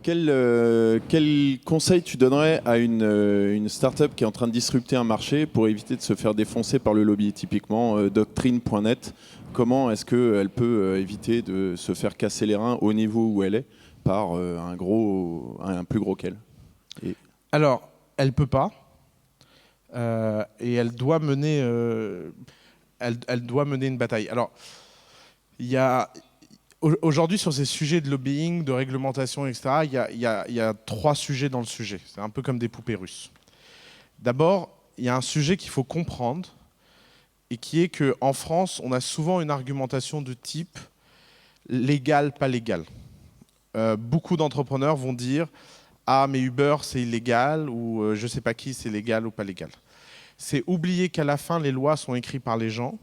Quel conseil tu donnerais à une start-up qui est en train de disrupter un marché pour éviter de se faire défoncer par le lobby? Typiquement, Doctrine.net, comment est-ce qu'elle peut éviter de se faire casser les reins au niveau où elle est par un plus gros qu'elle? Alors, elle peut pas. Et elle doit mener une bataille. Alors, il y a aujourd'hui sur ces sujets de lobbying, de réglementation, etc., il y a trois sujets dans le sujet. C'est un peu comme des poupées russes. D'abord, il y a un sujet qu'il faut comprendre et qui est qu'en France, on a souvent une argumentation de type légal, pas légal. Beaucoup d'entrepreneurs vont dire « Ah, mais Uber, c'est illégal » ou « Je ne sais pas qui, c'est légal ou pas légal ». C'est oublier qu'à la fin, les lois sont écrites par les gens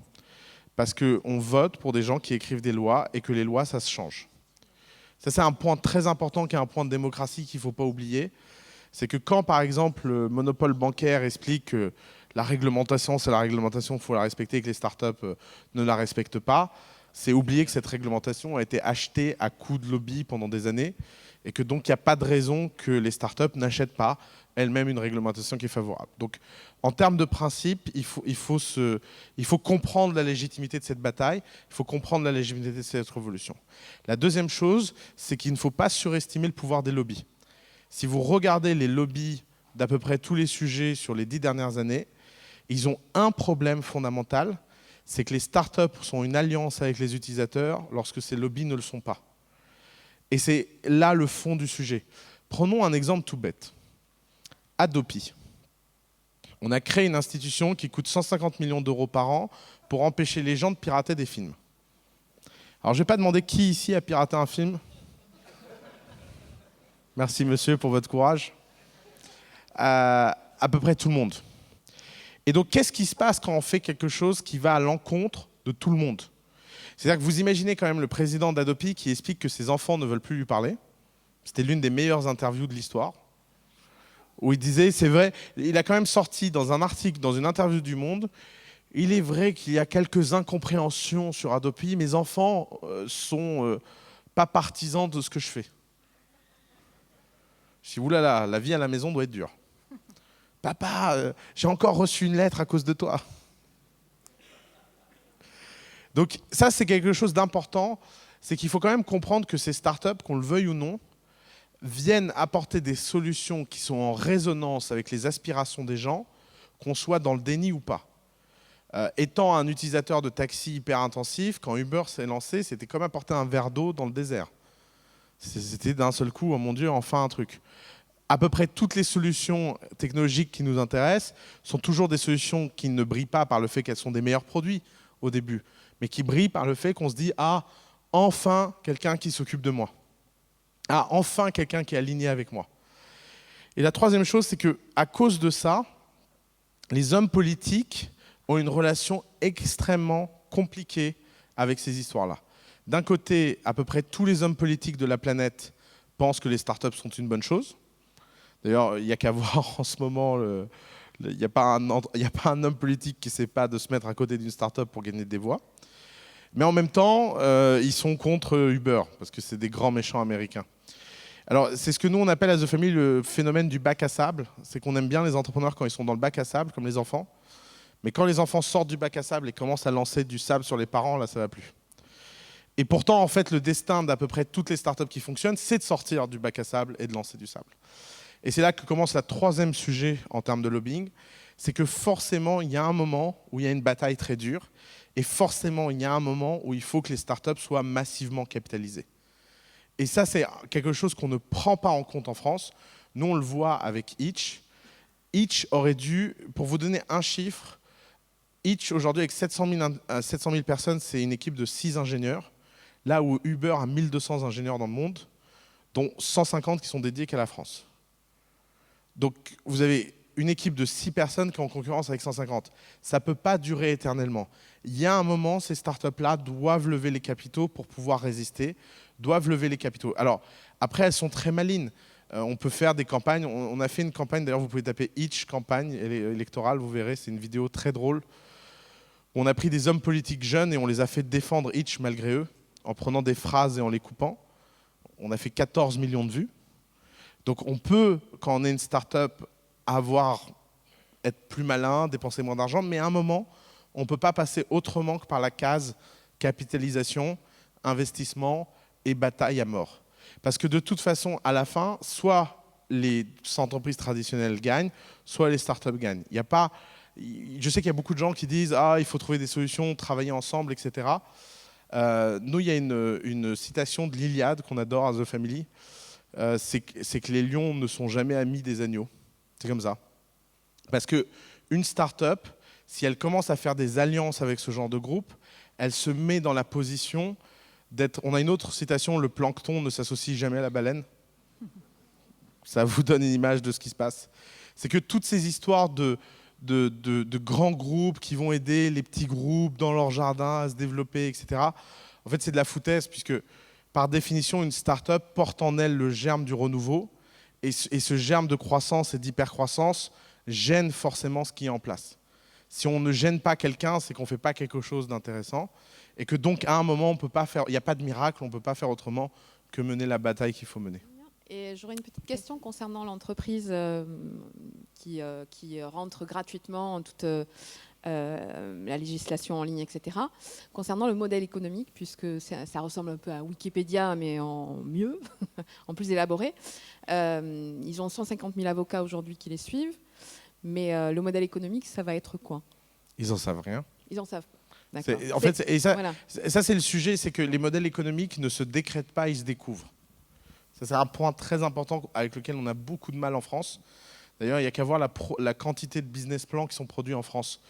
parce qu'on vote pour des gens qui écrivent des lois et que les lois, ça se change. Ça, c'est un point très important qui est un point de démocratie qu'il ne faut pas oublier. C'est que quand, par exemple, le monopole bancaire explique que la réglementation, c'est la réglementation, il faut la respecter et que les startups ne la respectent pas, c'est oublier que cette réglementation a été achetée à coups de lobby pendant des années et que donc il n'y a pas de raison que les startups n'achètent pas elles-mêmes une réglementation qui est favorable. Donc, en termes de principe, il faut comprendre la légitimité de cette bataille, il faut comprendre la légitimité de cette révolution. La deuxième chose, c'est qu'il ne faut pas surestimer le pouvoir des lobbies. Si vous regardez les lobbies d'à peu près tous les sujets sur les 10 dernières années, ils ont un problème fondamental, c'est que les startups sont une alliance avec les utilisateurs lorsque ces lobbies ne le sont pas. Et c'est là le fond du sujet. Prenons un exemple tout bête. Adopi. On a créé une institution qui coûte 150 millions d'euros par an pour empêcher les gens de pirater des films. Alors, je ne vais pas demander qui ici a piraté un film. Merci, monsieur, pour votre courage. À peu près tout le monde. Et donc, qu'est-ce qui se passe quand on fait quelque chose qui va à l'encontre de tout le monde? C'est-à-dire que vous imaginez quand même le président d'Adopi qui explique que ses enfants ne veulent plus lui parler. C'était l'une des meilleures interviews de l'histoire. Où il disait, c'est vrai, il a quand même sorti dans un article, dans une interview du Monde, il est vrai qu'il y a quelques incompréhensions sur Adopi, mes enfants sont pas partisans de ce que je fais. Je dis, oulala, la vie à la maison doit être dure. Papa, j'ai encore reçu une lettre à cause de toi. Donc ça, c'est quelque chose d'important, c'est qu'il faut quand même comprendre que ces startups, qu'on le veuille ou non, viennent apporter des solutions qui sont en résonance avec les aspirations des gens, qu'on soit dans le déni ou pas. Étant un utilisateur de taxi hyper intensif, quand Uber s'est lancé, c'était comme apporter un verre d'eau dans le désert. C'était d'un seul coup, oh mon Dieu, enfin un truc. À peu près toutes les solutions technologiques qui nous intéressent sont toujours des solutions qui ne brillent pas par le fait qu'elles sont des meilleurs produits au début, mais qui brillent par le fait qu'on se dit « Ah, enfin quelqu'un qui s'occupe de moi ». Ah, enfin quelqu'un qui est aligné avec moi. Et la troisième chose, c'est qu'à cause de ça, les hommes politiques ont une relation extrêmement compliquée avec ces histoires-là. D'un côté, à peu près tous les hommes politiques de la planète pensent que les startups sont une bonne chose. D'ailleurs, il n'y a qu'à voir en ce moment, il n'y a pas un homme politique qui ne sait pas de se mettre à côté d'une startup pour gagner des voix. Mais en même temps, ils sont contre Uber, parce que c'est des grands méchants américains. Alors, c'est ce que nous, on appelle à The Family le phénomène du bac à sable. C'est qu'on aime bien les entrepreneurs quand ils sont dans le bac à sable, comme les enfants. Mais quand les enfants sortent du bac à sable et commencent à lancer du sable sur les parents, là, ça ne va plus. Et pourtant, en fait, le destin d'à peu près toutes les startups qui fonctionnent, c'est de sortir du bac à sable et de lancer du sable. Et c'est là que commence le troisième sujet en termes de lobbying. C'est que forcément, il y a un moment où il y a une bataille très dure. Et forcément, il y a un moment où il faut que les startups soient massivement capitalisées. Et ça, c'est quelque chose qu'on ne prend pas en compte en France. Nous, on le voit avec Hitch. Hitch aurait dû, pour vous donner un chiffre, Hitch, aujourd'hui, avec 700 000 personnes, c'est une équipe de 6 ingénieurs. Là où Uber a 1200 ingénieurs dans le monde, dont 150 qui sont dédiés qu'à la France. Donc, vous avez une équipe de 6 personnes qui est en concurrence avec 150. Ça ne peut pas durer éternellement. Il y a un moment, ces startups-là doivent lever les capitaux pour pouvoir résister, doivent lever les capitaux. Alors, après, elles sont très malines. On peut faire des campagnes. On a fait une campagne, d'ailleurs, vous pouvez taper Hitch campagne électorale, vous verrez, c'est une vidéo très drôle. On a pris des hommes politiques jeunes et on les a fait défendre Hitch malgré eux, en prenant des phrases et en les coupant. on a fait 14 millions de vues. Donc on peut, quand on est une start-up, être plus malin, dépenser moins d'argent, mais à un moment, on ne peut pas passer autrement que par la case capitalisation, investissement et bataille à mort. Parce que de toute façon, à la fin, soit les entreprises traditionnelles gagnent, soit les startups gagnent. Il y a pas, je sais qu'il y a beaucoup de gens qui disent « Ah, il faut trouver des solutions, travailler ensemble, etc. » Nous, il y a une citation de l'Iliade qu'on adore à The Family. C'est que les lions ne sont jamais amis des agneaux. C'est comme ça. Parce qu'une start-up, si elle commence à faire des alliances avec ce genre de groupe, elle se met dans la position d'être... On a une autre citation, le plancton ne s'associe jamais à la baleine. Ça vous donne une image de ce qui se passe. C'est que toutes ces histoires de grands groupes qui vont aider les petits groupes dans leur jardin à se développer, etc. En fait, c'est de la foutaise, puisque par définition, une start-up porte en elle le germe du renouveau, et ce germe de croissance et d'hypercroissance gêne forcément ce qui est en place. Si on ne gêne pas quelqu'un, c'est qu'on ne fait pas quelque chose d'intéressant, et que donc à un moment, on peut pas faire, il n'y a pas de miracle, on ne peut pas faire autrement que mener la bataille qu'il faut mener. Et j'aurais une petite question concernant l'entreprise qui rentre gratuitement en toute la législation en ligne, etc. Concernant le modèle économique, puisque ça ressemble un peu à Wikipédia, mais en mieux, en plus élaboré. Ils ont 150 000 avocats aujourd'hui qui les suivent, mais le modèle économique, ça va être quoi? Ils n'en savent rien. Ils en savent. En fait, et ça, voilà. Ça c'est le sujet, c'est que les modèles économiques ne se décrètent pas, ils se découvrent. Ça, c'est un point très important avec lequel on a beaucoup de mal en France. D'ailleurs, il n'y a qu'à voir la quantité de business plans qui sont produits en France.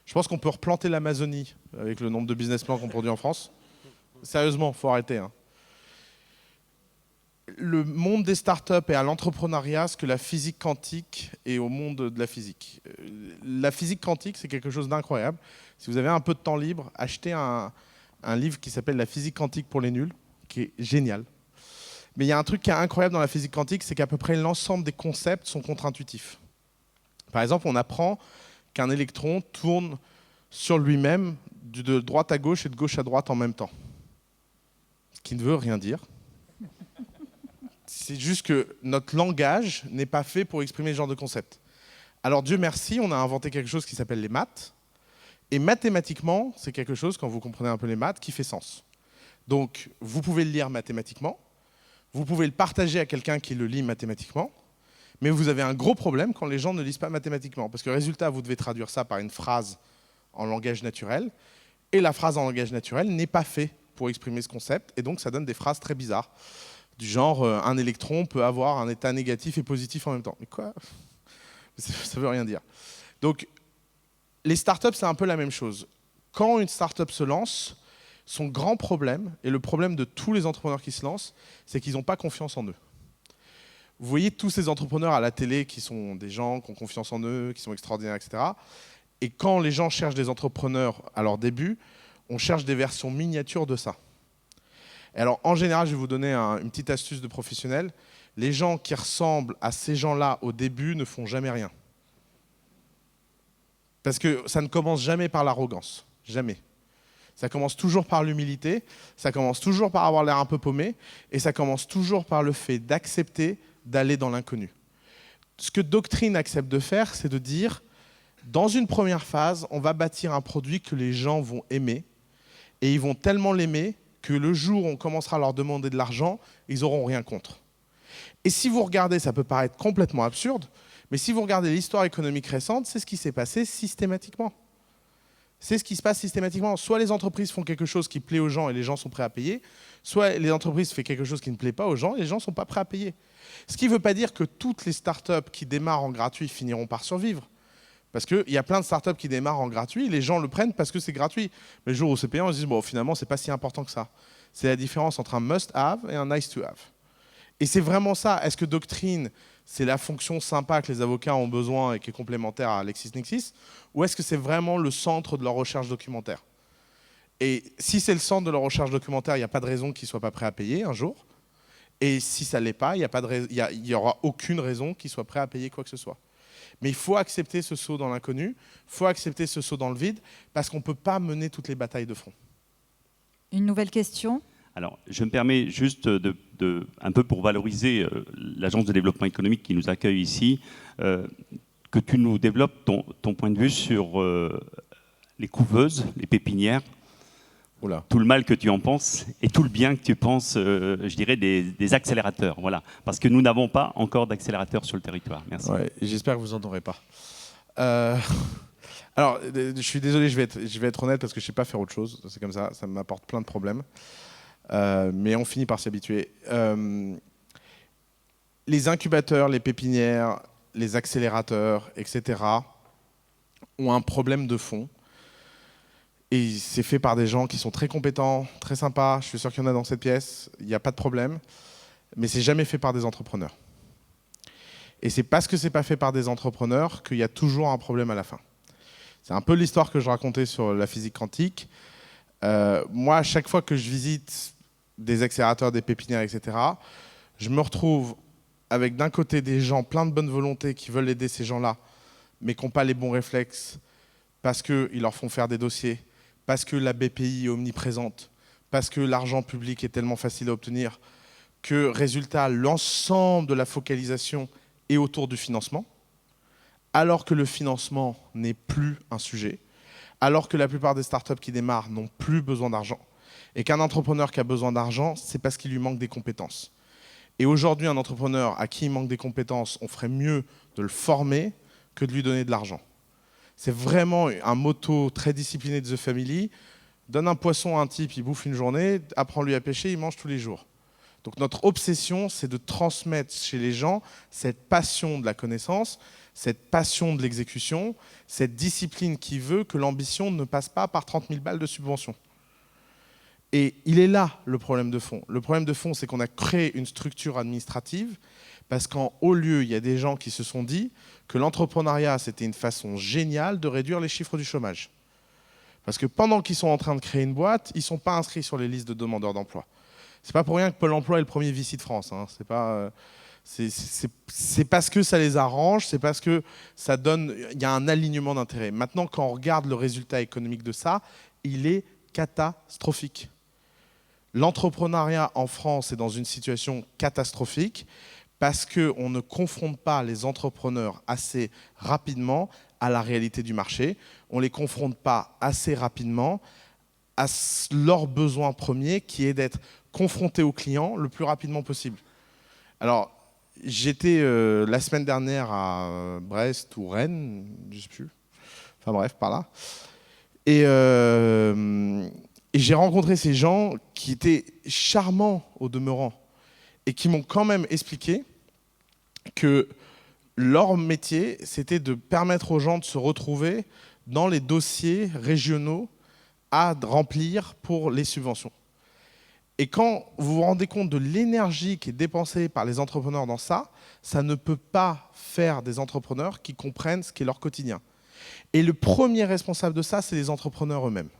Je pense qu'on peut replanter l'Amazonie avec le nombre de business plans qu'on produit en France. Sérieusement, il faut arrêter. Hein. Le monde des startups est à l'entrepreneuriat ce que la physique quantique est au monde de la physique. La physique quantique, c'est quelque chose d'incroyable. Si vous avez un peu de temps libre, achetez un livre qui s'appelle « La physique quantique pour les nuls », qui est génial. Mais il y a un truc qui est incroyable dans la physique quantique, c'est qu'à peu près l'ensemble des concepts sont contre-intuitifs. Par exemple, on apprend qu'un électron tourne sur lui-même de droite à gauche et de gauche à droite en même temps. Ce qui ne veut rien dire. C'est juste que notre langage n'est pas fait pour exprimer ce genre de concept. Alors Dieu merci, on a inventé quelque chose qui s'appelle les maths. Et mathématiquement, c'est quelque chose, quand vous comprenez un peu les maths, qui fait sens. Donc, vous pouvez le lire mathématiquement. Vous pouvez le partager à quelqu'un qui le lit mathématiquement, mais vous avez un gros problème quand les gens ne lisent pas mathématiquement. Parce que résultat, vous devez traduire ça par une phrase en langage naturel, et la phrase en langage naturel n'est pas faite pour exprimer ce concept, et donc ça donne des phrases très bizarres, du genre un électron peut avoir un état négatif et positif en même temps. Mais quoi? Ça veut rien dire. Donc, les startups, c'est un peu la même chose. Quand une startup se lance, son grand problème, et le problème de tous les entrepreneurs qui se lancent, c'est qu'ils n'ont pas confiance en eux. Vous voyez tous ces entrepreneurs à la télé qui sont des gens qui ont confiance en eux, qui sont extraordinaires, etc. Et quand les gens cherchent des entrepreneurs à leur début, on cherche des versions miniatures de ça. Et alors, en général, je vais vous donner une petite astuce de professionnel. Les gens qui ressemblent à ces gens-là au début ne font jamais rien. Parce que ça ne commence jamais par l'arrogance. Jamais. Ça commence toujours par l'humilité, ça commence toujours par avoir l'air un peu paumé, et ça commence toujours par le fait d'accepter d'aller dans l'inconnu. Ce que Doctrine accepte de faire, c'est de dire, dans une première phase, on va bâtir un produit que les gens vont aimer, et ils vont tellement l'aimer que le jour où on commencera à leur demander de l'argent, ils n'auront rien contre. Et si vous regardez, ça peut paraître complètement absurde, mais si vous regardez l'histoire économique récente, c'est ce qui s'est passé systématiquement. C'est ce qui se passe systématiquement. Soit les entreprises font quelque chose qui plaît aux gens et les gens sont prêts à payer, soit les entreprises font quelque chose qui ne plaît pas aux gens et les gens ne sont pas prêts à payer. Ce qui ne veut pas dire que toutes les startups qui démarrent en gratuit finiront par survivre. Parce qu'il y a plein de startups qui démarrent en gratuit, les gens le prennent parce que c'est gratuit. Mais le jour où c'est payant, ils se disent, bon, finalement, ce n'est pas si important que ça. C'est la différence entre un must-have et un nice-to-have. Et c'est vraiment ça. Est-ce que Doctrine, c'est la fonction sympa que les avocats ont besoin et qui est complémentaire à LexisNexis, ou est-ce que c'est vraiment le centre de leur recherche documentaire? Et si c'est le centre de leur recherche documentaire, il n'y a pas de raison qu'ils ne soient pas prêts à payer un jour. Et si ça ne l'est pas, il n'y aura aucune raison qu'ils soient prêts à payer quoi que ce soit. Mais il faut accepter ce saut dans l'inconnu, il faut accepter ce saut dans le vide, parce qu'on ne peut pas mener toutes les batailles de front. Une nouvelle question. Alors, je me permets juste un peu pour valoriser l'Agence de développement économique qui nous accueille ici, que tu nous développes ton point de vue sur les couveuses, les pépinières, Oula. tout le mal que tu en penses et tout le bien que tu penses, je dirais, des accélérateurs. Voilà. Parce que nous n'avons pas encore d'accélérateurs sur le territoire. Merci. Ouais, j'espère que vous n'en aurez pas. Alors, je suis désolé, je vais être honnête parce que je ne sais pas faire autre chose. C'est comme ça m'apporte plein de problèmes. Mais on finit par s'y habituer. Les incubateurs, les pépinières, les accélérateurs, etc., ont un problème de fond. Et c'est fait par des gens qui sont très compétents, très sympas. Je suis sûr qu'il y en a dans cette pièce. Il n'y a pas de problème. Mais c'est jamais fait par des entrepreneurs. Et c'est parce que c'est pas fait par des entrepreneurs qu'il y a toujours un problème à la fin. C'est un peu l'histoire que je racontais sur la physique quantique. Moi, à chaque fois que je visite des accélérateurs, des pépinières, etc., je me retrouve avec d'un côté des gens pleins de bonne volonté qui veulent aider ces gens-là, mais qui n'ont pas les bons réflexes parce qu'ils leur font faire des dossiers, parce que la BPI est omniprésente, parce que l'argent public est tellement facile à obtenir, que, résultat, l'ensemble de la focalisation est autour du financement, alors que le financement n'est plus un sujet, alors que la plupart des startups qui démarrent n'ont plus besoin d'argent, et qu'un entrepreneur qui a besoin d'argent, c'est parce qu'il lui manque des compétences. Et aujourd'hui, un entrepreneur à qui il manque des compétences, on ferait mieux de le former que de lui donner de l'argent. C'est vraiment un motto très discipliné de The Family. Donne un poisson à un type, il bouffe une journée, apprends-lui à pêcher, il mange tous les jours. Donc notre obsession, c'est de transmettre chez les gens cette passion de la connaissance, cette passion de l'exécution, cette discipline qui veut que l'ambition ne passe pas par 30 000 balles de subvention. Et il est là le problème de fond. Le problème de fond, c'est qu'on a créé une structure administrative parce qu'en haut lieu, il y a des gens qui se sont dit que l'entrepreneuriat, c'était une façon géniale de réduire les chiffres du chômage. Parce que pendant qu'ils sont en train de créer une boîte, ils ne sont pas inscrits sur les listes de demandeurs d'emploi. C'est pas pour rien que Pôle emploi est le premier VC de France. Hein. C'est parce que ça les arrange, c'est parce que ça donne, il y a un alignement d'intérêts. Maintenant, quand on regarde le résultat économique de ça, il est catastrophique. L'entrepreneuriat en France est dans une situation catastrophique parce qu'on ne confronte pas les entrepreneurs assez rapidement à la réalité du marché. On ne les confronte pas assez rapidement à leur besoin premier qui est d'être confrontés aux clients le plus rapidement possible. Alors, j'étais la semaine dernière à Brest ou Rennes, je ne sais plus. Enfin bref, par là. Et j'ai rencontré ces gens qui étaient charmants au demeurant et qui m'ont quand même expliqué que leur métier, c'était de permettre aux gens de se retrouver dans les dossiers régionaux à remplir pour les subventions. Et quand vous vous rendez compte de l'énergie qui est dépensée par les entrepreneurs dans ça, ça ne peut pas faire des entrepreneurs qui comprennent ce qu'est leur quotidien. Et le premier responsable de ça, c'est les entrepreneurs eux-mêmes.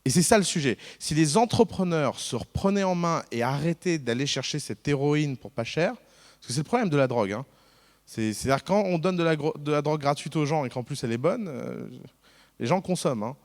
Et c'est ça le sujet. Si les entrepreneurs se reprenaient en main et arrêtaient d'aller chercher cette héroïne pour pas cher, parce que c'est le problème de la drogue. Hein. C'est-à-dire quand on donne de la drogue gratuite aux gens et qu'en plus elle est bonne, les gens consomment. Hein.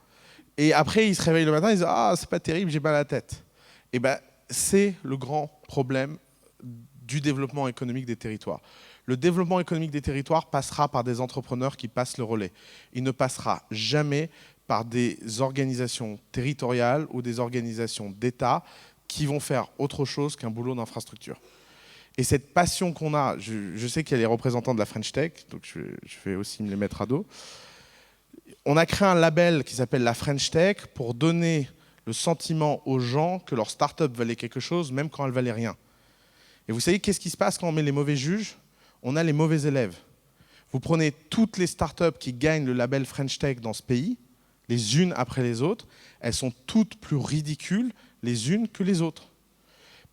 Et après, ils se réveillent le matin, ils disent « Ah, c'est pas terrible, j'ai mal à la tête ». Et ben, c'est le grand problème du développement économique des territoires. Le développement économique des territoires passera par des entrepreneurs qui passent le relais. Il ne passera jamais par des organisations territoriales ou des organisations d'État qui vont faire autre chose qu'un boulot d'infrastructure. Et cette passion qu'on a, je sais qu'il y a les représentants de la French Tech, donc je vais aussi me les mettre à dos. On a créé un label qui s'appelle la French Tech pour donner le sentiment aux gens que leur start-up valait quelque chose, même quand elle valait rien. Et vous savez qu'est-ce qui se passe quand on met les mauvais juges? On a les mauvais élèves. Vous prenez toutes les start-up qui gagnent le label French Tech dans ce pays, les unes après les autres, elles sont toutes plus ridicules les unes que les autres.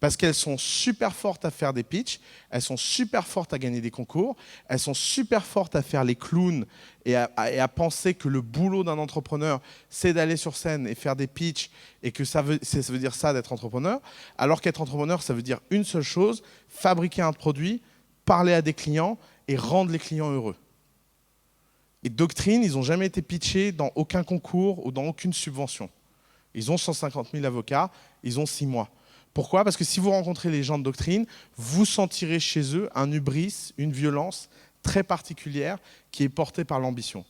Parce qu'elles sont super fortes à faire des pitchs, elles sont super fortes à gagner des concours, elles sont super fortes à faire les clowns et à penser que le boulot d'un entrepreneur, c'est d'aller sur scène et faire des pitchs et que ça veut dire ça d'être entrepreneur, alors qu'être entrepreneur, ça veut dire une seule chose, fabriquer un produit, parler à des clients et rendre les clients heureux. Et Doctrine, ils n'ont jamais été pitchés dans aucun concours ou dans aucune subvention. Ils ont 150 000 avocats, ils ont 6 mois. Pourquoi? Parce que si vous rencontrez les gens de Doctrine, vous sentirez chez eux un hubris, une violence très particulière qui est portée par l'ambition.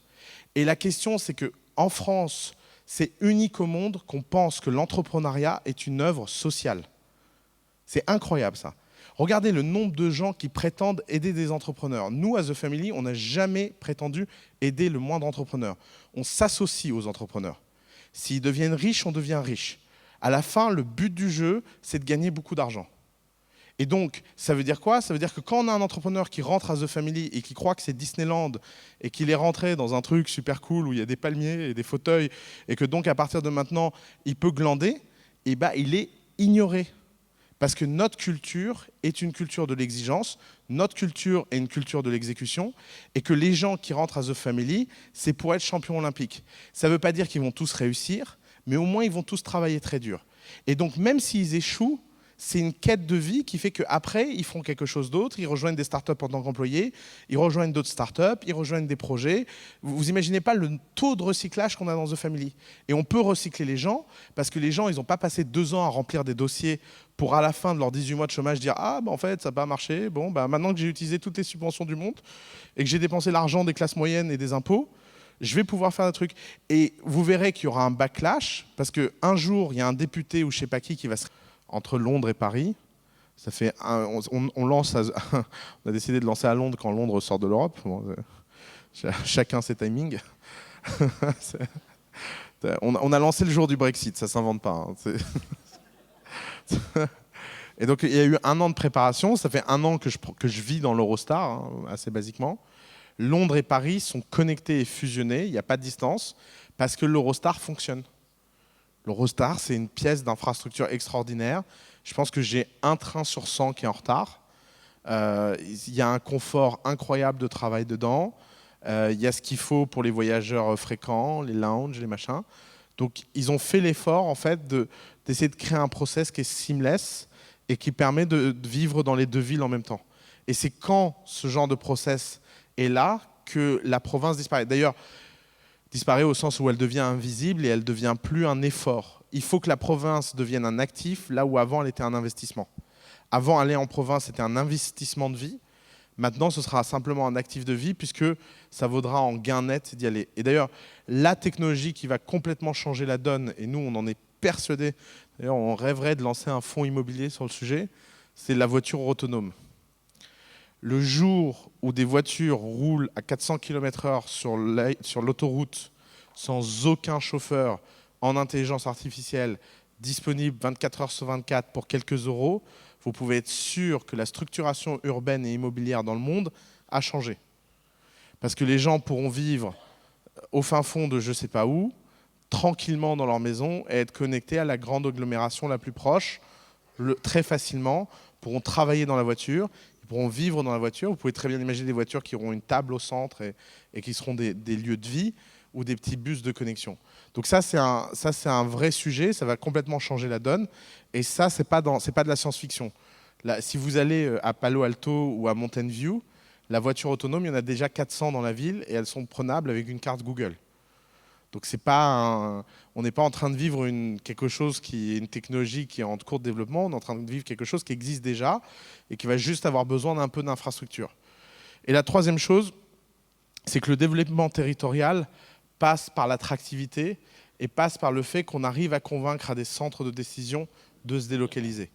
Et la question, c'est qu'en France, c'est unique au monde qu'on pense que l'entrepreneuriat est une œuvre sociale. C'est incroyable ça. Regardez le nombre de gens qui prétendent aider des entrepreneurs. Nous, à The Family, on n'a jamais prétendu aider le moindre entrepreneur. On s'associe aux entrepreneurs. S'ils deviennent riches, on devient riche. À la fin, le but du jeu, c'est de gagner beaucoup d'argent. Et donc, ça veut dire quoi? Ça veut dire que quand on a un entrepreneur qui rentre à The Family et qui croit que c'est Disneyland et qu'il est rentré dans un truc super cool où il y a des palmiers et des fauteuils et que donc à partir de maintenant, il peut glander, eh ben, il est ignoré. Parce que notre culture est une culture de l'exigence, notre culture est une culture de l'exécution, et que les gens qui rentrent à The Family, c'est pour être champion olympique. Ça ne veut pas dire qu'ils vont tous réussir, mais au moins ils vont tous travailler très dur. Et donc même s'ils échouent, c'est une quête de vie qui fait qu'après, ils font quelque chose d'autre, ils rejoignent des startups en tant qu'employés, ils rejoignent d'autres startups, ils rejoignent des projets. Vous imaginez pas le taux de recyclage qu'on a dans The Family. Et on peut recycler les gens, parce que les gens, ils n'ont pas passé 2 ans à remplir des dossiers pour à la fin de leurs 18 mois de chômage dire « Ah, bah, en fait, ça n'a pas marché. Bon, bah, maintenant que j'ai utilisé toutes les subventions du monde et que j'ai dépensé l'argent des classes moyennes et des impôts, je vais pouvoir faire des trucs. » Et vous verrez qu'il y aura un backlash, parce qu'un jour, il y a un député ou je ne sais pas qui va se... entre Londres et Paris. Ça fait on lance on a décidé de lancer à Londres quand Londres sort de l'Europe. Bon, chacun ses timings. On a lancé le jour du Brexit, ça ne s'invente pas. Hein. Et donc il y a eu 1 an de préparation. Ça fait 1 an que je vis dans l'Eurostar, hein, assez basiquement. Londres et Paris sont connectés et fusionnés. Il n'y a pas de distance parce que l'Eurostar fonctionne. L'Eurostar, c'est une pièce d'infrastructure extraordinaire. Je pense que j'ai 1 train sur 100 qui est en retard. Il y a un confort incroyable de travail dedans. Il y a ce qu'il faut pour les voyageurs fréquents, les lounges, les machins. Donc, ils ont fait l'effort, en fait, d'essayer de créer un process qui est seamless et qui permet de vivre dans les 2 villes en même temps. Et c'est quand ce genre de process est là que la province disparaît. D'ailleurs, disparaît au sens où elle devient invisible et elle ne devient plus un effort. Il faut que la province devienne un actif, là où avant elle était un investissement. Avant, aller en province, c'était un investissement de vie. Maintenant, ce sera simplement un actif de vie puisque ça vaudra en gain net d'y aller. Et d'ailleurs, la technologie qui va complètement changer la donne, et nous, on en est persuadés, d'ailleurs, on rêverait de lancer un fonds immobilier sur le sujet, c'est la voiture autonome. Le jour où des voitures roulent à 400 km/h sur l'autoroute sans aucun chauffeur, en intelligence artificielle, disponible 24 heures sur 24 pour quelques euros, vous pouvez être sûr que la structuration urbaine et immobilière dans le monde a changé. Parce que les gens pourront vivre au fin fond de je ne sais pas où, tranquillement dans leur maison et être connectés à la grande agglomération la plus proche, très facilement, pourront travailler dans la voiture, ils pourront vivre dans la voiture. Vous pouvez très bien imaginer des voitures qui auront une table au centre et qui seront des lieux de vie ou des petits bus de connexion. Donc ça, c'est un vrai sujet, ça va complètement changer la donne. Et ça, c'est pas de la science-fiction. Là, si vous allez à Palo Alto ou à Mountain View, la voiture autonome, il y en a déjà 400 dans la ville et elles sont prenables avec une carte Google. Donc on n'est pas en train de vivre quelque chose qui est une technologie qui est en cours de développement, on est en train de vivre quelque chose qui existe déjà et qui va juste avoir besoin d'un peu d'infrastructure. Et la troisième chose, c'est que le développement territorial passe par l'attractivité et passe par le fait qu'on arrive à convaincre à des centres de décision de se délocaliser.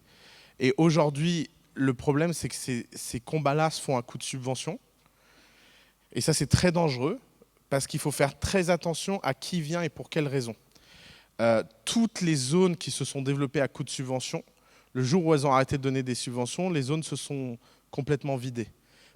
Et aujourd'hui, le problème, c'est que ces combats-là se font à coup de subvention. Et ça, c'est très dangereux parce qu'il faut faire très attention à qui vient et pour quelles raisons. Toutes les zones qui se sont développées à coup de subvention, le jour où elles ont arrêté de donner des subventions, les zones se sont complètement vidées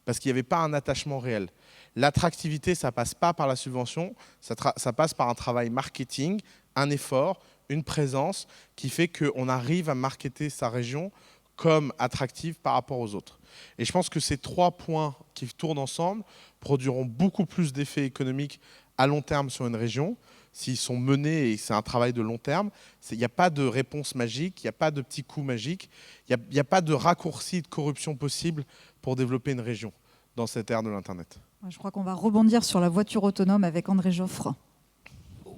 parce qu'il n'y avait pas un attachement réel. L'attractivité, ça ne passe pas par la subvention, ça passe par un travail marketing, un effort, une présence qui fait qu'on arrive à marketer sa région comme attractive par rapport aux autres. Et je pense que ces 3 points qui tournent ensemble produiront beaucoup plus d'effets économiques à long terme sur une région, s'ils sont menés et c'est un travail de long terme. Il n'y a pas de réponse magique, il n'y a pas de petits coups magiques, il n'y a pas de raccourci de corruption possible pour développer une région dans cette ère de l'Internet. Je crois qu'on va rebondir sur la voiture autonome avec André Joffre.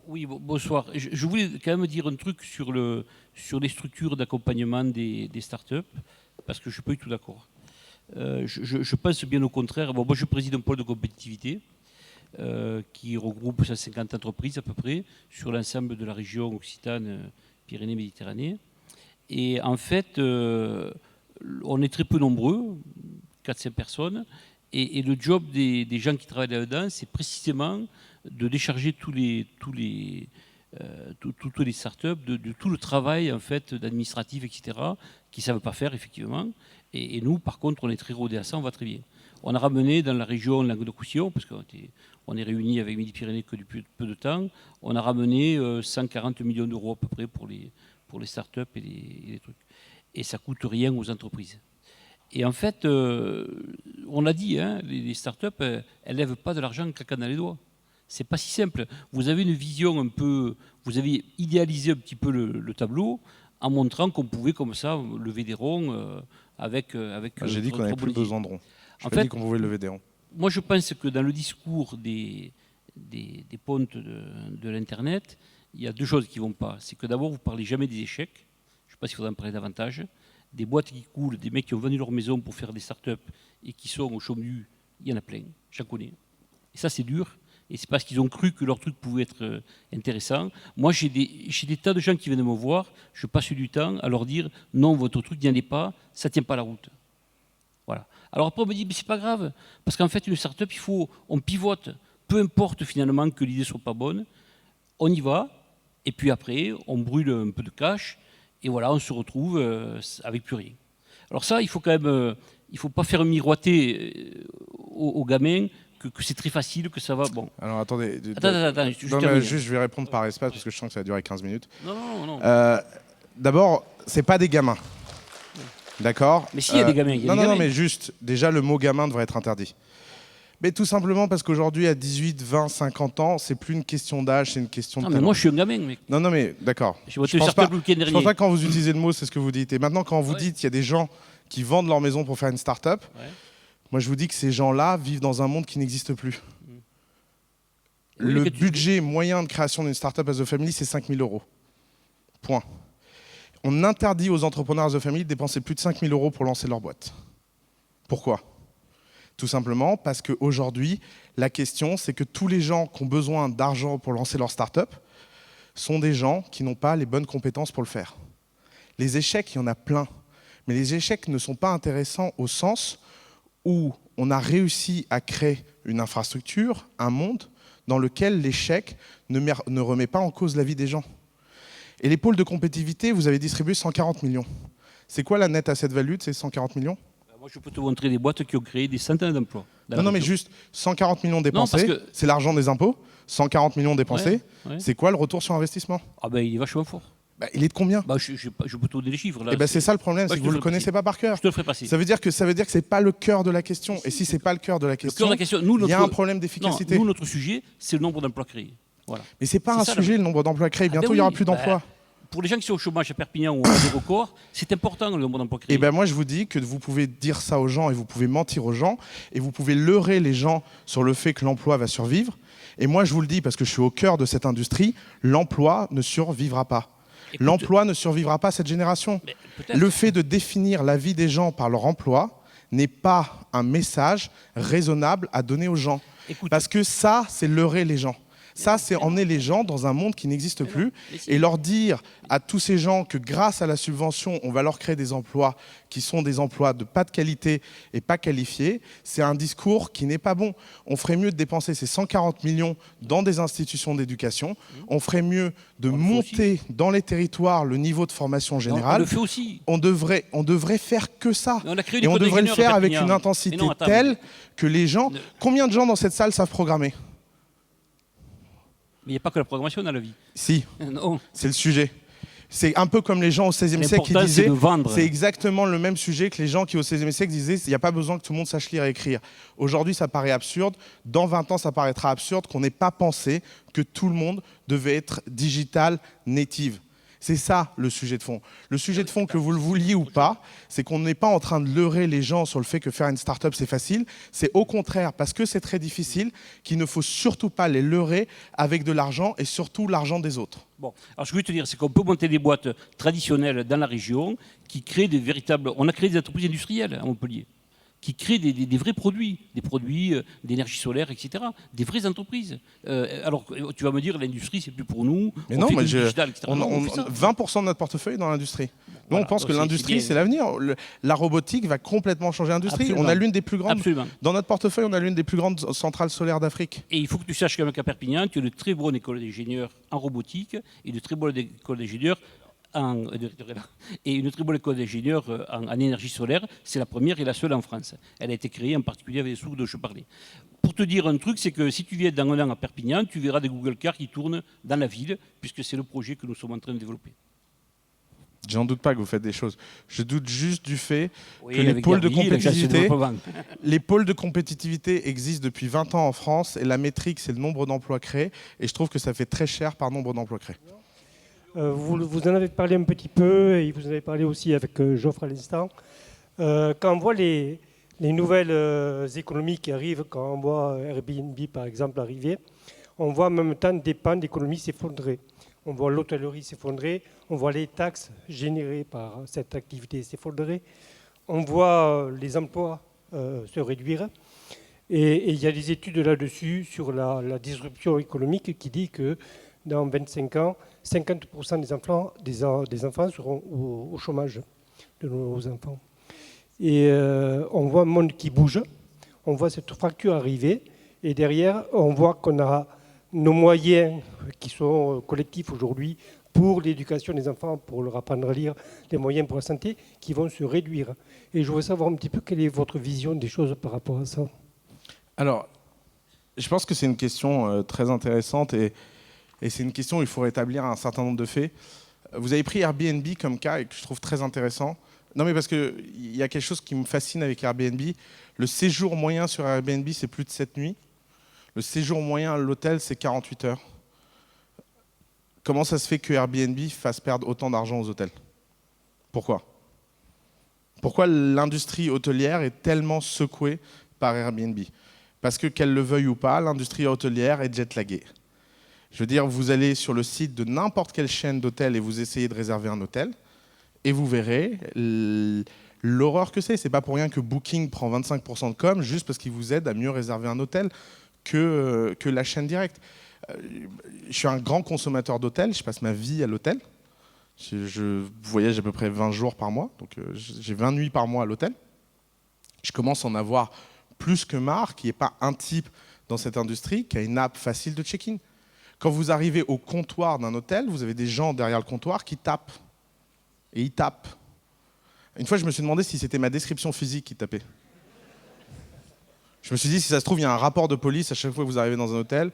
Oui, bonsoir. Je voulais quand même dire un truc sur les structures d'accompagnement des startups, parce que je ne suis pas du tout d'accord. Je pense bien au contraire. Bon, moi, je préside un pôle de compétitivité qui regroupe 150 entreprises à peu près sur l'ensemble de la région Occitane, Pyrénées-Méditerranée. Et en fait, on est très peu nombreux, 4-5 personnes, et le job des gens qui travaillent là-dedans, c'est précisément de décharger toutes les startups de tout le travail en fait, administratif, etc., qu'ils ne savent pas faire, effectivement. Et nous, par contre, on est très rodés à ça, on va très bien. On a ramené dans la région Languedoc-Roussillon, parce qu'on est réunis avec Midi-Pyrénées que depuis peu de temps, on a ramené 140 millions d'euros à peu près pour les startups et les trucs. Et ça ne coûte rien aux entreprises. Et en fait, on l'a dit, hein, les startups, elles ne lèvent pas de l'argent en claquant dans les doigts. C'est pas si simple. Vous avez une vision un peu... Vous avez idéalisé un petit peu le tableau en montrant qu'on pouvait comme ça lever des ronds avec J'ai dit qu'on n'avait plus besoin de ronds. Je n'ai pas dit qu'on pouvait lever des ronds. Moi, je pense que dans le discours des pontes de l'Internet, il y a deux choses qui ne vont pas. C'est que d'abord, vous ne parlez jamais des échecs. Je ne sais pas s'il faudrait en parler davantage. Des boîtes qui coulent, des mecs qui ont vendu leur maison pour faire des startups et qui sont au chômage, il y en a plein, j'en connais. Et ça, c'est dur. Et c'est parce qu'ils ont cru que leur truc pouvait être intéressant. Moi, j'ai des tas de gens qui viennent me voir, je passe du temps à leur dire « Non, votre truc n'y allez pas, ça ne tient pas la route. » Voilà. Alors après, on me dit « Mais c'est pas grave, parce qu'en fait, une startup, on pivote. Peu importe finalement que l'idée ne soit pas bonne, on y va, et puis après, on brûle un peu de cash, et voilà, on se retrouve avec plus rien. » Alors ça, il faut quand même, il faut pas faire miroiter aux gamins que c'est très facile, que ça va. Bon. Alors attendez. Attends, je vais répondre par espace parce que je sens que ça va durer 15 minutes. Non. D'abord, c'est pas des gamins. D'accord. Mais si, il y a des gamins. Non, mais juste, déjà, le mot gamin devrait être interdit. Mais tout simplement parce qu'aujourd'hui, à 18, 20, 50 ans, c'est plus une question d'âge, c'est une question de talent. Mais moi, je suis un gamin, mec. Non, mais d'accord. Je pense pas que quand vous utilisez le mot, c'est ce que vous dites. Et maintenant, quand vous dites qu'il y a des gens qui vendent leur maison pour faire une start-up, moi, je vous dis que ces gens-là vivent dans un monde qui n'existe plus. Le budget moyen de création d'une start-up as a family, c'est 5 000 €. Point. On interdit aux entrepreneurs as a family de dépenser plus de 5 000 € pour lancer leur boîte. Pourquoi ? Tout simplement parce qu'aujourd'hui, la question, c'est que tous les gens qui ont besoin d'argent pour lancer leur start-up sont des gens qui n'ont pas les bonnes compétences pour le faire. Les échecs, il y en a plein. Mais les échecs ne sont pas intéressants au sens où on a réussi à créer une infrastructure, un monde dans lequel l'échec ne remet pas en cause la vie des gens. Et les pôles de compétitivité, vous avez distribué 140 millions. C'est quoi la net asset value de ces 140 millions ? Moi, je peux te montrer des boîtes qui ont créé des centaines d'emplois. Non, mais juste 140 millions dépensés, c'est l'argent des impôts. 140 millions dépensés, c'est quoi le retour sur investissement ? Ah ben, il est vachement fort. Il est de combien ? Je peux te donner les chiffres. Là, c'est ça le problème, c'est que vous ne le connaissez pas par cœur. Je te le ferai passer. Ça veut dire que ce n'est pas le cœur de la question. Et si ce n'est pas le cœur de la question, il y a un problème d'efficacité. Nous, notre sujet, c'est le nombre d'emplois créés. Voilà. Mais ce n'est pas un sujet, le nombre d'emplois créés. Bientôt, il n'y aura plus d'emplois. Pour les gens qui sont au chômage à Perpignan ou à Record, c'est important le nombre d'emplois créés. Et moi, je vous dis que vous pouvez dire ça aux gens et vous pouvez mentir aux gens et vous pouvez leurrer les gens sur le fait que l'emploi va survivre. Et moi, je vous le dis parce que je suis au cœur de cette industrie, l'emploi ne survivra pas. L'emploi ne survivra pas à cette génération. Le fait de définir la vie des gens par leur emploi n'est pas un message raisonnable à donner aux gens. Parce que ça, c'est leurrer les gens. Ça, c'est emmener les gens dans un monde qui n'existe plus et leur dire à tous ces gens que grâce à la subvention, on va leur créer des emplois qui sont des emplois de pas de qualité et pas qualifiés. C'est un discours qui n'est pas bon. On ferait mieux de dépenser ces 140 millions dans des institutions d'éducation. On ferait mieux de monter dans les territoires le niveau de formation générale. On le fait aussi. On devrait faire que ça. Et on devrait le faire avec une intensité telle que les gens... Combien de gens dans cette salle savent programmer ? Mais il n'y a pas que la programmation dans la vie. Si, non. C'est le sujet. C'est un peu comme les gens au XVIe siècle qui disaient, c'est exactement le même sujet que les gens qui au XVIe siècle disaient, il n'y a pas besoin que tout le monde sache lire et écrire. Aujourd'hui, ça paraît absurde. Dans 20 ans, ça paraîtra absurde qu'on n'ait pas pensé que tout le monde devait être digital native. C'est ça le sujet de fond. Le sujet de fond, que vous le vouliez ou pas, c'est qu'on n'est pas en train de leurrer les gens sur le fait que faire une start-up c'est facile. C'est au contraire, parce que c'est très difficile, qu'il ne faut surtout pas les leurrer avec de l'argent et surtout l'argent des autres. Bon, alors ce que je veux te dire, c'est qu'on peut monter des boîtes traditionnelles dans la région qui créent des véritables... On a créé des entreprises industrielles à Montpellier qui créent des vrais produits, des produits d'énergie solaire, etc. Des vraies entreprises. Alors, tu vas me dire, l'industrie, c'est plus pour nous. Mais non, mais digital, etc. on fait ça. 20% de notre portefeuille est dans l'industrie. Nous, Voilà, on pense donc que c'est l'industrie, bien. c'est l'avenir. La robotique va complètement changer l'industrie. Absolument. On a l'une des plus grandes... Absolument. Dans notre portefeuille, on a l'une des plus grandes centrales solaires d'Afrique. Et il faut que tu saches quand même qu'à Perpignan, tu as de très bonnes écoles d'ingénieurs en robotique et de très bonnes écoles d'ingénieurs et une très bonne école d'ingénieurs en énergie solaire. C'est la première et la seule en France. Elle a été créée en particulier avec les sous dont je parlais. Pour te dire un truc, c'est que si tu viens dans un an à Perpignan, tu verras des Google Cars qui tournent dans la ville, puisque c'est le projet que nous sommes en train de développer. J'en doute pas que vous faites des choses. Je doute juste du fait Oui, que avec Airbnb, les pôles de compétitivité existent depuis 20 ans en France et la métrique, c'est le nombre d'emplois créés. Et je trouve que ça fait très cher par nombre d'emplois créés. Vous en avez parlé un petit peu et vous en avez parlé aussi avec Geoffre à l'instant. Quand on voit les nouvelles économies qui arrivent, quand on voit Airbnb par exemple arriver, on voit en même temps des pans d'économie s'effondrer. On voit l'hôtellerie s'effondrer, on voit les taxes générées par cette activité s'effondrer, on voit les emplois se réduire. Et il y a des études là-dessus sur la disruption économique qui dit que dans 25 ans, 50% des enfants seront au chômage, de nos enfants. Et on voit un monde qui bouge, on voit cette fracture arriver, et derrière, on voit qu'on a nos moyens qui sont collectifs aujourd'hui pour l'éducation des enfants, pour leur apprendre à lire, les moyens pour la santé, qui vont se réduire. Et je voudrais savoir un petit peu quelle est votre vision des choses par rapport à ça. Alors, je pense que c'est une question très intéressante et c'est une question où il faut rétablir un certain nombre de faits. Vous avez pris Airbnb comme cas et que je trouve très intéressant. Non, mais parce qu'il y a quelque chose qui me fascine avec Airbnb. Le séjour moyen sur Airbnb, c'est plus de 7 nuits. Le séjour moyen à l'hôtel, c'est 48 heures. Comment ça se fait que Airbnb fasse perdre autant d'argent aux hôtels? Pourquoi? Pourquoi l'industrie hôtelière est tellement secouée par Airbnb? Parce que, qu'elle le veuille ou pas, l'industrie hôtelière est jet-laguée. Je veux dire, vous allez sur le site de n'importe quelle chaîne d'hôtels et vous essayez de réserver un hôtel, et vous verrez l'horreur que c'est. C'est pas pour rien que Booking prend 25% de com, juste parce qu'il vous aide à mieux réserver un hôtel que la chaîne directe. Je suis un grand consommateur d'hôtels, je passe ma vie à l'hôtel. Je voyage à peu près 20 jours par mois, donc j'ai 20 nuits par mois à l'hôtel. Je commence à en avoir plus que marre qu'il n'y ait pas un type dans cette industrie qui a une app facile de check-in. Quand vous arrivez au comptoir d'un hôtel, vous avez des gens derrière le comptoir qui tapent. Et ils tapent. Une fois, je me suis demandé si c'était ma description physique qui tapait. Je me suis dit, si ça se trouve, il y a un rapport de police à chaque fois que vous arrivez dans un hôtel.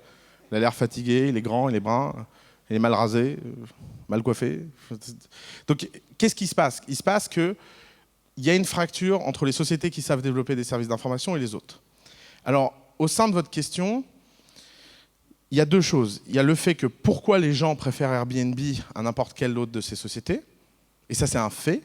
Il a l'air fatigué, il est grand, il est brun, il est mal rasé, mal coiffé. Donc, qu'est-ce qui se passe? Il se passe qu'il y a une fracture entre les sociétés qui savent développer des services d'information et les autres. Alors, au sein de votre question, il y a deux choses. Il y a le fait que pourquoi les gens préfèrent Airbnb à n'importe quelle autre de ces sociétés. Et ça, c'est un fait.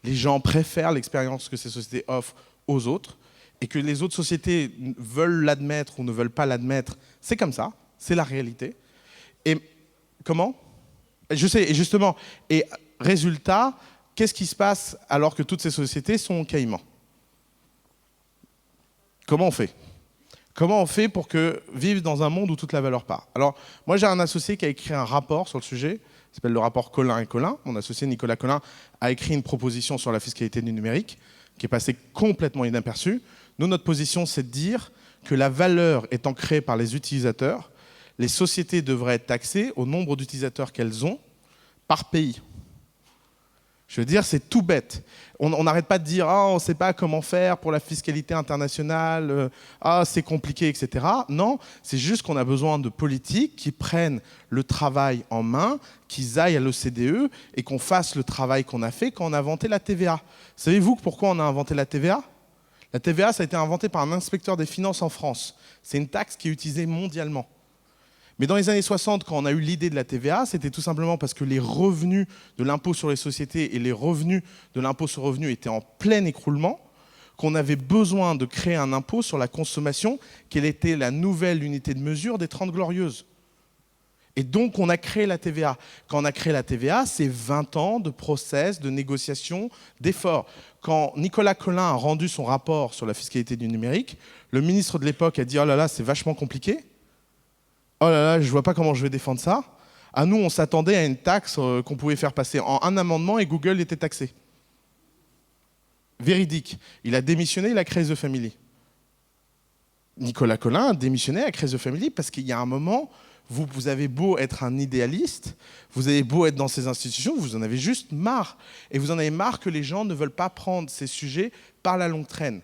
Les gens préfèrent l'expérience que ces sociétés offrent aux autres. Et que les autres sociétés veulent l'admettre ou ne veulent pas l'admettre, c'est comme ça. C'est la réalité. Et comment? Je sais, et justement. Et résultat, qu'est-ce qui se passe alors que toutes ces sociétés sont au Caïman? Comment on fait? Comment on fait pour vivre dans un monde où toute la valeur part? Alors, moi, j'ai un associé qui a écrit un rapport sur le sujet, qui s'appelle le rapport Collin et Collin. Mon associé Nicolas Collin a écrit une proposition sur la fiscalité du numérique, qui est passée complètement inaperçue. Nous, notre position, c'est de dire que la valeur étant créée par les utilisateurs, les sociétés devraient être taxées au nombre d'utilisateurs qu'elles ont par pays. Je veux dire, c'est tout bête. On n'arrête pas de dire « Ah, on ne sait pas comment faire pour la fiscalité internationale, ah, c'est compliqué, etc. » Non, c'est juste qu'on a besoin de politiques qui prennent le travail en main, qu'ils aillent à l'OCDE et qu'on fasse le travail qu'on a fait quand on a inventé la TVA. Savez-vous pourquoi on a inventé la TVA? La TVA, ça a été inventé par un inspecteur des finances en France. C'est une taxe qui est utilisée mondialement. Mais dans les années 60, quand on a eu l'idée de la TVA, c'était tout simplement parce que les revenus de l'impôt sur les sociétés et les revenus de l'impôt sur le revenu étaient en plein écroulement, qu'on avait besoin de créer un impôt sur la consommation, quelle était la nouvelle unité de mesure des 30 Glorieuses. Et donc, on a créé la TVA. Quand on a créé la TVA, c'est 20 ans de process, de négociation, d'efforts. Quand Nicolas Colin a rendu son rapport sur la fiscalité du numérique, le ministre de l'époque a dit « Oh là là, c'est vachement compliqué. Oh là là, je ne vois pas comment je vais défendre ça. » À nous, on s'attendait à une taxe qu'on pouvait faire passer en un amendement et Google était taxé. Véridique. Il a démissionné, il a créé The Family. Nicolas Colin a démissionné, a créé The Family parce qu'il y a un moment... Vous avez beau être un idéaliste, vous avez beau être dans ces institutions, vous en avez juste marre. Et vous en avez marre que les gens ne veulent pas prendre ces sujets par la longue traîne.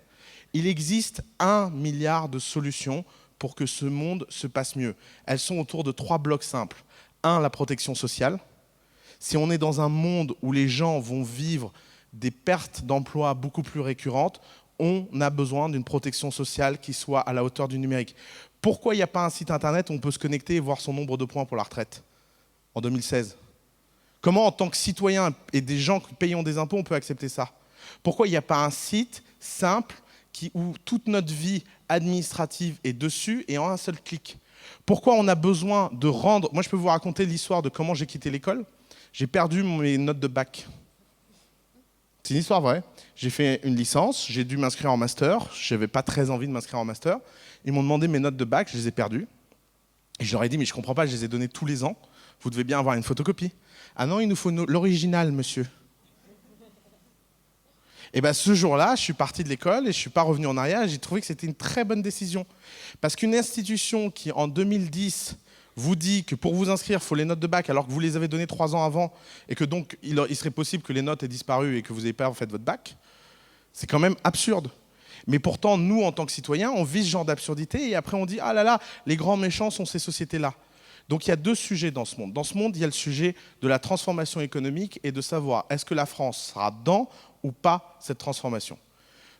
Il existe 1 milliard de solutions pour que ce monde se passe mieux. Elles sont autour de 3 blocs simples. 1, la protection sociale. Si on est dans un monde où les gens vont vivre des pertes d'emploi beaucoup plus récurrentes, on a besoin d'une protection sociale qui soit à la hauteur du numérique. Pourquoi il n'y a pas un site internet où on peut se connecter et voir son nombre de points pour la retraite en 2016 ? Comment, en tant que citoyen et des gens qui payons des impôts, on peut accepter ça ? Pourquoi il n'y a pas un site simple où toute notre vie administrative est dessus et en un seul clic ? Pourquoi on a besoin de rendre... Moi, je peux vous raconter l'histoire de comment j'ai quitté l'école. J'ai perdu mes notes de bac. C'est une histoire vraie. J'ai fait une licence, j'ai dû m'inscrire en master. Je n'avais pas très envie de m'inscrire en master. Ils m'ont demandé mes notes de bac, je les ai perdues. Et je leur ai dit, mais je ne comprends pas, je les ai données tous les ans. Vous devez bien avoir une photocopie. Ah non, il nous faut l'original, monsieur. Et bien ce jour-là, je suis parti de l'école et je ne suis pas revenu en arrière. J'ai trouvé que c'était une très bonne décision. Parce qu'une institution qui, en 2010, vous dit que pour vous inscrire, il faut les notes de bac, alors que vous les avez données 3 ans avant, et que donc il serait possible que les notes aient disparu et que vous n'ayez pas fait votre bac, c'est quand même absurde. Mais pourtant, nous, en tant que citoyens, on vit ce genre d'absurdité et après on dit « Ah là là, les grands méchants sont ces sociétés-là ». Donc il y a 2 sujets dans ce monde. Dans ce monde, il y a le sujet de la transformation économique et de savoir est-ce que la France sera dans ou pas cette transformation.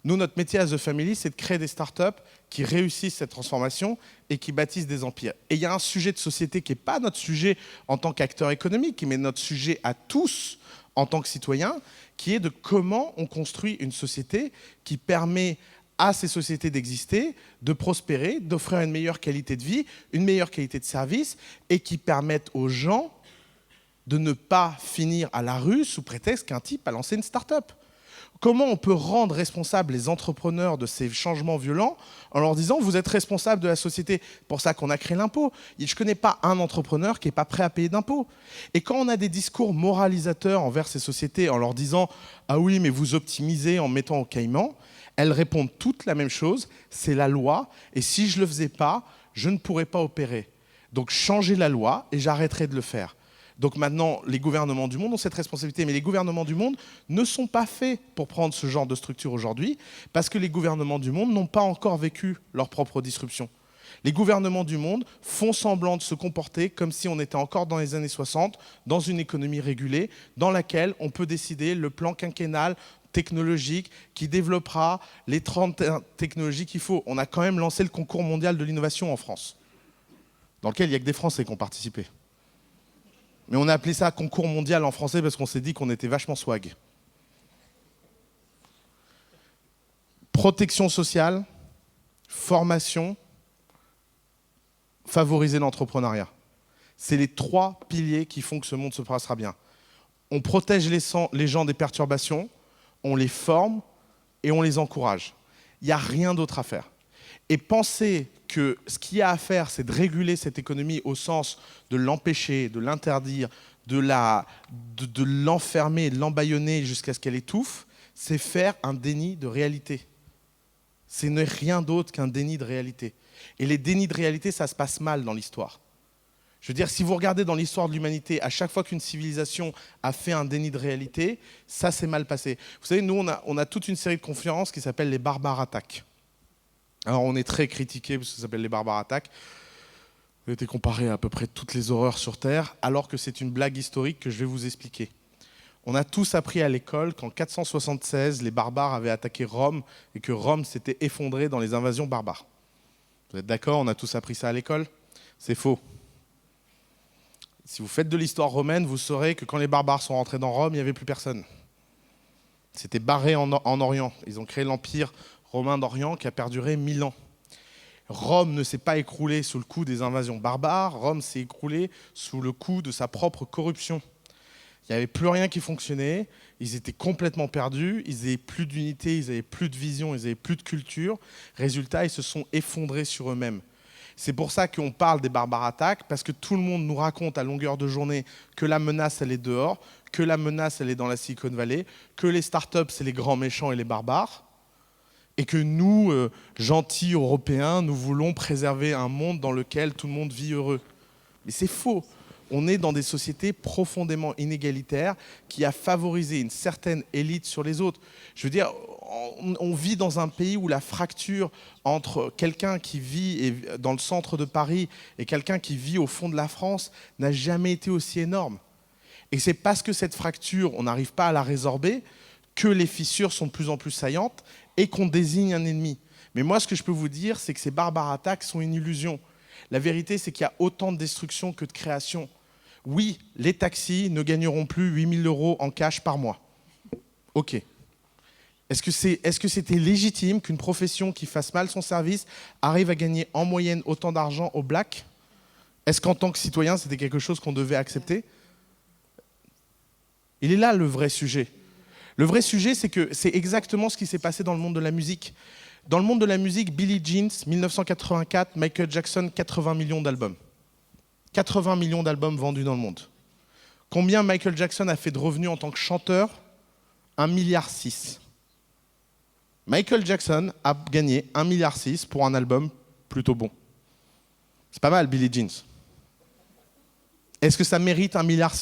Nous, notre métier à The Family, c'est de créer des startups qui réussissent cette transformation et qui bâtissent des empires. Et il y a un sujet de société qui n'est pas notre sujet en tant qu'acteur économique, mais notre sujet à tous en tant que citoyens, qui est de comment on construit une société qui permet à ces sociétés d'exister, de prospérer, d'offrir une meilleure qualité de vie, une meilleure qualité de service, et qui permettent aux gens de ne pas finir à la rue sous prétexte qu'un type a lancé une start-up. Comment on peut rendre responsables les entrepreneurs de ces changements violents en leur disant « vous êtes responsables de la société ». Pour ça qu'on a créé l'impôt. Je ne connais pas un entrepreneur qui n'est pas prêt à payer d'impôts. Et quand on a des discours moralisateurs envers ces sociétés en leur disant « ah oui, mais vous optimisez en mettant au Caïman », elles répondent toutes la même chose, c'est la loi, et si je ne le faisais pas, je ne pourrais pas opérer. Donc changez la loi et j'arrêterai de le faire. Donc maintenant, les gouvernements du monde ont cette responsabilité, mais les gouvernements du monde ne sont pas faits pour prendre ce genre de structure aujourd'hui, parce que les gouvernements du monde n'ont pas encore vécu leur propre disruption. Les gouvernements du monde font semblant de se comporter comme si on était encore dans les années 60, dans une économie régulée, dans laquelle on peut décider le plan quinquennal technologique qui développera les 30 technologies qu'il faut. On a quand même lancé le concours mondial de l'innovation en France, dans lequel il n'y a que des Français qui ont participé. Mais on a appelé ça concours mondial en français parce qu'on s'est dit qu'on était vachement swag. Protection sociale, formation, favoriser l'entrepreneuriat. C'est les 3 piliers qui font que ce monde se passera bien. On protège les gens des perturbations, on les forme et on les encourage. Il n'y a rien d'autre à faire. Et penser que ce qu'il y a à faire, c'est de réguler cette économie au sens de l'empêcher, de l'interdire, de l'enfermer, de l'embaillonner jusqu'à ce qu'elle étouffe, c'est faire un déni de réalité. Ce n'est rien d'autre qu'un déni de réalité. Et les dénis de réalité, ça se passe mal dans l'histoire. Je veux dire, si vous regardez dans l'histoire de l'humanité, à chaque fois qu'une civilisation a fait un déni de réalité, ça s'est mal passé. Vous savez, nous, on a toute une série de conférences qui s'appellent les barbares attaques. Alors, on est très critiqués parce que ça s'appelle les barbares attaques. Vous avez été comparé à peu près toutes les horreurs sur Terre, alors que c'est une blague historique que je vais vous expliquer. On a tous appris à l'école qu'en 476, les barbares avaient attaqué Rome et que Rome s'était effondrée dans les invasions barbares. Vous êtes d'accord? On a tous appris ça à l'école? C'est faux. Si vous faites de l'histoire romaine, vous saurez que quand les barbares sont rentrés dans Rome, il n'y avait plus personne. C'était barré en Orient. Ils ont créé l'Empire romain d'Orient qui a perduré 1000 ans. Rome ne s'est pas écroulée sous le coup des invasions barbares, Rome s'est écroulée sous le coup de sa propre corruption. Il n'y avait plus rien qui fonctionnait, ils étaient complètement perdus, ils n'avaient plus d'unité, ils n'avaient plus de vision, ils n'avaient plus de culture. Résultat, ils se sont effondrés sur eux-mêmes. C'est pour ça qu'on parle des barbares attaques, parce que tout le monde nous raconte à longueur de journée que la menace, elle est dehors, que la menace, elle est dans la Silicon Valley, que les startups, c'est les grands méchants et les barbares, et que nous, gentils Européens, nous voulons préserver un monde dans lequel tout le monde vit heureux. Mais c'est faux. On est dans des sociétés profondément inégalitaires qui a favorisé une certaine élite sur les autres. Je veux dire, on vit dans un pays où la fracture entre quelqu'un qui vit dans le centre de Paris et quelqu'un qui vit au fond de la France n'a jamais été aussi énorme. Et c'est parce que cette fracture, on n'arrive pas à la résorber, que les fissures sont de plus en plus saillantes et qu'on désigne un ennemi. Mais moi, ce que je peux vous dire, c'est que ces barbares attaques sont une illusion. La vérité, c'est qu'il y a autant de destruction que de création. Oui, les taxis ne gagneront plus 8 000 € en cash par mois. Ok. Est-ce que c'était légitime qu'une profession qui fasse mal son service arrive à gagner en moyenne autant d'argent au black? Est-ce qu'en tant que citoyen, c'était quelque chose qu'on devait accepter? Il est là le vrai sujet. Le vrai sujet, c'est que c'est exactement ce qui s'est passé dans le monde de la musique. Dans le monde de la musique, Billie Jean, 1984, Michael Jackson, 80 millions d'albums. 80 millions d'albums vendus dans le monde. Combien Michael Jackson a fait de revenus en tant que chanteur? 1,6 milliard. Michael Jackson a gagné 1,6 milliard pour un album plutôt bon. C'est pas mal, Billie Jean. Est-ce que ça mérite 1,6 milliard?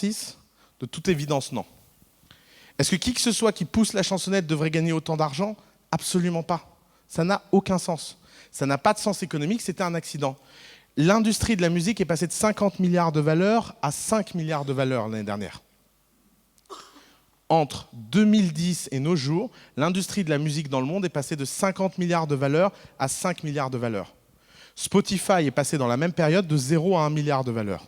De toute évidence, non. Est-ce que qui que ce soit qui pousse la chansonnette devrait gagner autant d'argent? Absolument pas. Ça n'a aucun sens. Ça n'a pas de sens économique, c'était un accident. L'industrie de la musique est passée de 50 milliards de valeur à 5 milliards de valeur l'année dernière. Entre 2010 et nos jours, l'industrie de la musique dans le monde est passée de 50 milliards de valeur à 5 milliards de valeur. Spotify est passé dans la même période de 0 à 1 milliard de valeur.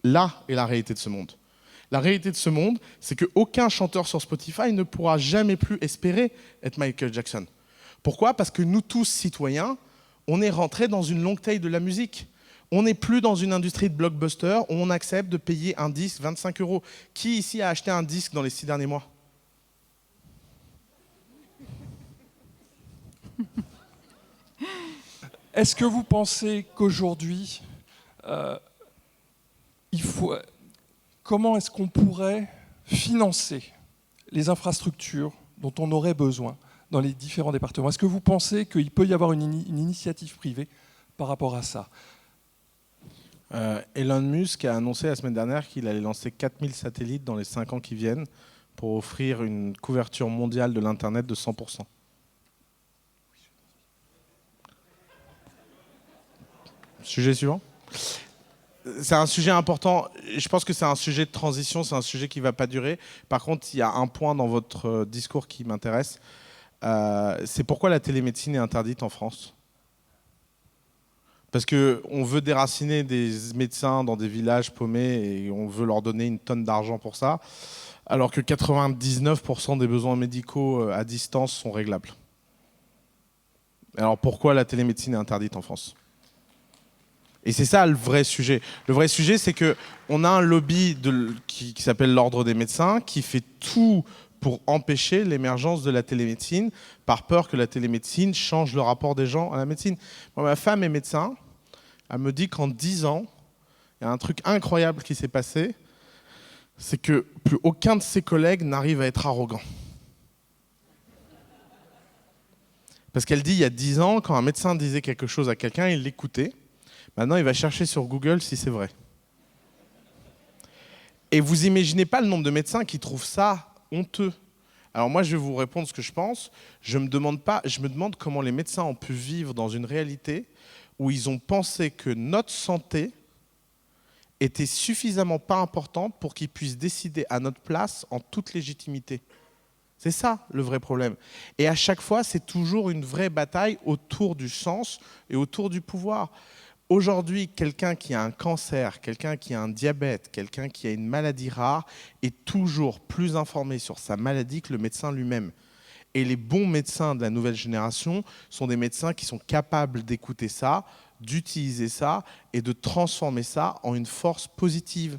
Là est la réalité de ce monde. La réalité de ce monde, c'est qu'aucun chanteur sur Spotify ne pourra jamais plus espérer être Michael Jackson. Pourquoi? Parce que nous tous, citoyens, on est rentrés dans une longue taille de la musique. On n'est plus dans une industrie de blockbuster où on accepte de payer un disque 25 €. Qui ici a acheté un disque dans les 6 derniers mois? Est-ce que vous pensez qu'aujourd'hui, comment est-ce qu'on pourrait financer les infrastructures dont on aurait besoin dans les différents départements? Est-ce que vous pensez qu'il peut y avoir une initiative privée par rapport à ça? Elon Musk a annoncé la semaine dernière qu'il allait lancer 4000 satellites dans les 5 ans qui viennent pour offrir une couverture mondiale de l'Internet de 100%. Sujet suivant. C'est un sujet important. Je pense que c'est un sujet de transition, c'est un sujet qui ne va pas durer. Par contre, il y a un point dans votre discours qui m'intéresse. C'est pourquoi la télémédecine est interdite en France. Parce qu'on veut déraciner des médecins dans des villages paumés et on veut leur donner une tonne d'argent pour ça, alors que 99% des besoins médicaux à distance sont réglables. Alors pourquoi la télémédecine est interdite en France? Et c'est ça le vrai sujet. Le vrai sujet, c'est qu'on a un lobby qui s'appelle l'Ordre des médecins, qui fait tout pour empêcher l'émergence de la télémédecine, par peur que la télémédecine change le rapport des gens à la médecine. Moi, ma femme est médecin, elle me dit qu'en 10 ans, il y a un truc incroyable qui s'est passé, c'est que plus aucun de ses collègues n'arrive à être arrogant. Parce qu'elle dit, il y a 10 ans, quand un médecin disait quelque chose à quelqu'un, il l'écoutait. Maintenant, il va chercher sur Google si c'est vrai. Et vous imaginez pas le nombre de médecins qui trouvent ça honteux. Alors moi, je vais vous répondre ce que je pense. Je me demande comment les médecins ont pu vivre dans une réalité où ils ont pensé que notre santé était suffisamment pas importante pour qu'ils puissent décider à notre place en toute légitimité. C'est ça le vrai problème. Et à chaque fois, c'est toujours une vraie bataille autour du sens et autour du pouvoir. Aujourd'hui, quelqu'un qui a un cancer, quelqu'un qui a un diabète, quelqu'un qui a une maladie rare est toujours plus informé sur sa maladie que le médecin lui-même. Et les bons médecins de la nouvelle génération sont des médecins qui sont capables d'écouter ça, d'utiliser ça et de transformer ça en une force positive.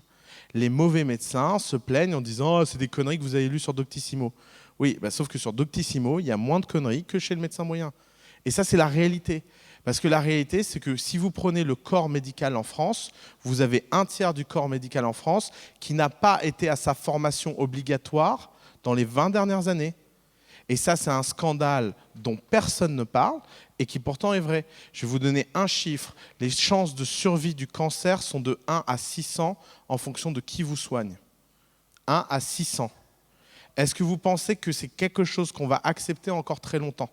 Les mauvais médecins se plaignent en disant oh, c'est des conneries que vous avez lues sur Doctissimo. Oui, sauf que sur Doctissimo, il y a moins de conneries que chez le médecin moyen. Et ça, c'est la réalité. Parce que la réalité, c'est que si vous prenez le corps médical en France, vous avez un tiers du corps médical en France qui n'a pas été à sa formation obligatoire dans les 20 dernières années. Et ça, c'est un scandale dont personne ne parle et qui pourtant est vrai. Je vais vous donner un chiffre. Les chances de survie du cancer sont de 1 à 600 en fonction de qui vous soigne. 1 à 600. Est-ce que vous pensez que c'est quelque chose qu'on va accepter encore très longtemps ?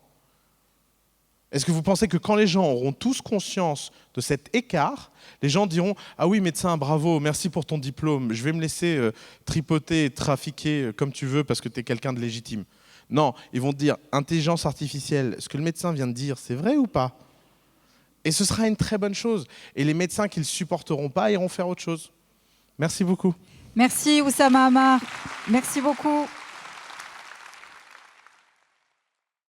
Est-ce que vous pensez que quand les gens auront tous conscience de cet écart, les gens diront « Ah oui, médecin, bravo, merci pour ton diplôme, je vais me laisser tripoter et trafiquer comme tu veux parce que tu es quelqu'un de légitime ». Non, ils vont dire « Intelligence artificielle, ce que le médecin vient de dire, c'est vrai ou pas ?» Et ce sera une très bonne chose. Et les médecins qui ne le supporteront pas iront faire autre chose. Merci beaucoup. Merci Oussama Ammar. Merci beaucoup.